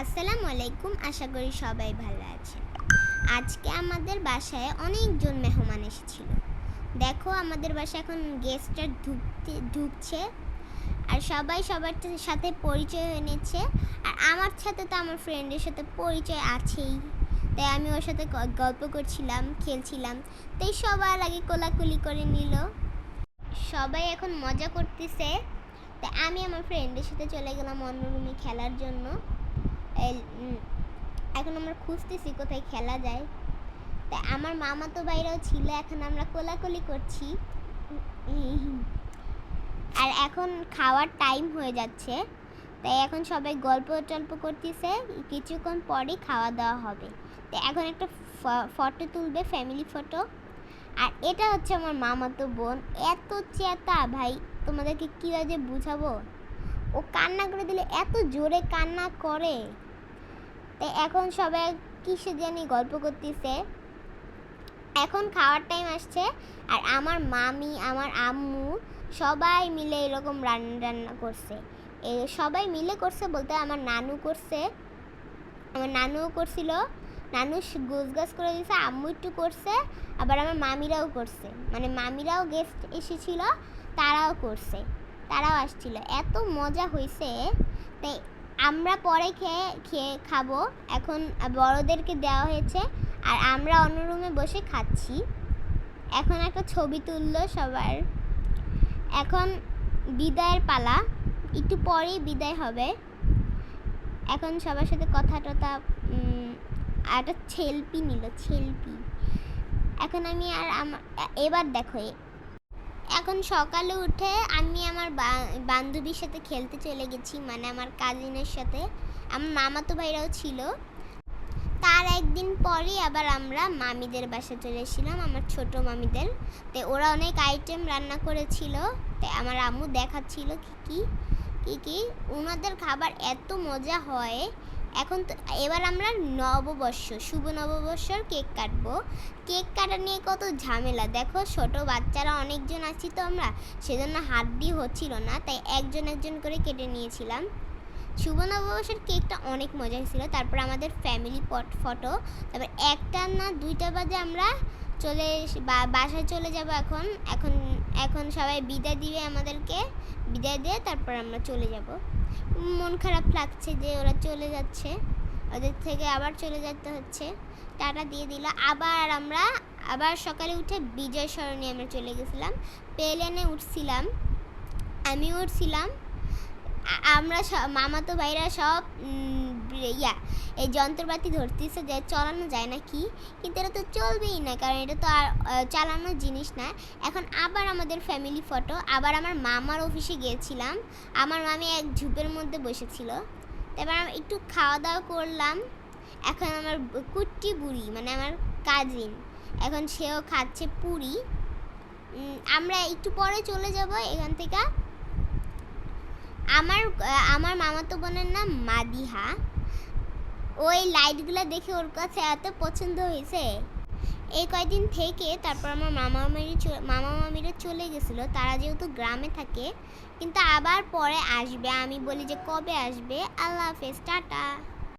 আসসালামু আলাইকুম, আশা করি সবাই ভালো আছেন। আজকে আমাদের বাসায় অনেকজন মেহমান এসেছিল। দেখো আমাদের বাসায় এখন গেস্টরা ঢুকছে আর সবাই সবার সাথে পরিচয় হয়ে নিচ্ছে। আর আমার সাথে তো আমার ফ্রেন্ডের সাথে পরিচয় আছেই, তাই আমি ওর সাথে গল্প করছিলাম, খেলছিলাম। তাই সবার আগে কোলাকুলি করে নিল। সবাই এখন মজা করতেছে। তাই আমি আমার ফ্রেন্ডের সাথে চলে গেলাম অন্য রুমে খেলার জন্য। এখন আমরা খুঁজতেছি কোথায় খেলা যায়। তাই আমার মামাতো ভাইরাও ছিল, এখন আমরা কোলাকুলি করছি। আর এখন খাওয়ার টাইম হয়ে যাচ্ছে, তাই এখন সবাই গল্প টল্প করতেছে। কিছুক্ষণ পরেই খাওয়া দাওয়া হবে। তাই এখন একটা ফটো তুলবে, ফ্যামিলি ফটো। আর এটা হচ্ছে আমার মামাতো বোন। এত চেতা ভাই, তোমাদেরকে কীভাবে বুঝাবো। ও কান্না করে দিলে এত জোরে কান্না করে। তাই এখন সবাই কিসে জানি গল্প করতেছে। এখন খাওয়ার টাইম আসছে, আর আমার মামি, আমার আম্মু সবাই মিলে এরকম রান্না করছে। সবাই মিলে করছে বলতে আমার নানু করছে, আমার নানুও করছিল। নানু গোছগাছ করে দিয়েছে, আম্মু একটু করছে, আবার আমার মামিরাও করছে। মানে মামিরাও গেস্ট এসেছিল, তারাও করছে, তারাও আসছিল। এত মজা হয়েছে। তাই আমরা পরে খেয়ে খাবো। এখন বড়দেরকে দেওয়া হয়েছে, আর আমরা অন্য রুমে বসে খাচ্ছি। এখন একটা ছবি তুললো সবার। এখন বিদায়ের পালা, একটু পরেই বিদায় হবে। এখন সবার সাথে কথা টথা, একটা সেলফি নিল, সেলফি। এখন আমি আর এবার দেখো, এখন সকালে উঠে আমি আমার বান্ধবীর সাথে খেলতে চলে গেছি, মানে আমার কাজিনের সাথে। আমার মামাতো ভাইরাও ছিল। তার একদিন পরে আবার আমরা মামিদের বাসায় চলে এসেছিলাম, আমার ছোট মামিদের। তো ওরা অনেক আইটেম রান্না করেছিল। তাই আমার আম্মু দেখাচ্ছিল কি কি ওনাদের খাবার এত মজা হয়। এখন তো এবার আমরা শুভ নববর্ষর কেক কাটবো। কেক কাটা নিয়ে কত ঝামেলা দেখো। ছোট বাচ্চারা অনেকজন আছি তো আমরা, সেজন্য হাত দিয়ে হচ্ছিল না, তাই একজন করে কেটে নিয়েছিলাম। শুভ নববর্ষের কেকটা অনেক মজা হয়েছিল। তারপর আমাদের ফ্যামিলি ফটো। তারপর 1টা না 2টা বাজে আমরা বাসায় চলে যাব। এখন সবাই বিদায় দিবে আমাদেরকে, বিদায় দিয়ে তারপর আমরা চলে যাব। মন খারাপ লাগছে যে ওরা চলে যাচ্ছে, ওদের থেকে আবার চলে যেতে হচ্ছে। টাটা দিয়ে দিল। আবার সকালে উঠে বিজয় সরণি আমরা চলে গেছিলাম। প্লেনে উঠছিলাম, আমি উঠছিলাম। আমরা মামাতো ভাইরা সব এই যন্ত্রপাতি ধরতেছে যে চালানো যায় না কি, কিন্তু এটা তো চলবেই না, কারণ এটা তো আর চালানোর জিনিস না। এখন আবার আমাদের ফ্যামিলি ফটো। আবার আমার মামার অফিসে গিয়েছিলাম, আমার মামি এক ঝুপের মধ্যে বসেছিল। তারপর আমি একটু খাওয়া দাওয়া করলাম। এখন আমার কুট্টি বুড়ি, মানে আমার কাজিন, এখন সেও খাচ্ছে পুরি। আমরা একটু পরে চলে যাব এখান থেকে। আমার মামাতো বোনের নাম মাদিহা। ওই লাইটগুলো দেখে ওর কাছে এত পছন্দ হয়েছে। এই কয়েকদিন থেকে তারপর আমার মামা মামিরা চলে গেছিলো, তারা যেহেতু গ্রামে থাকে। কিন্তু আবার পরে আসবে। আমি বলি যে কবে আসবে। আল্লাহ হাফেজ, টাটা।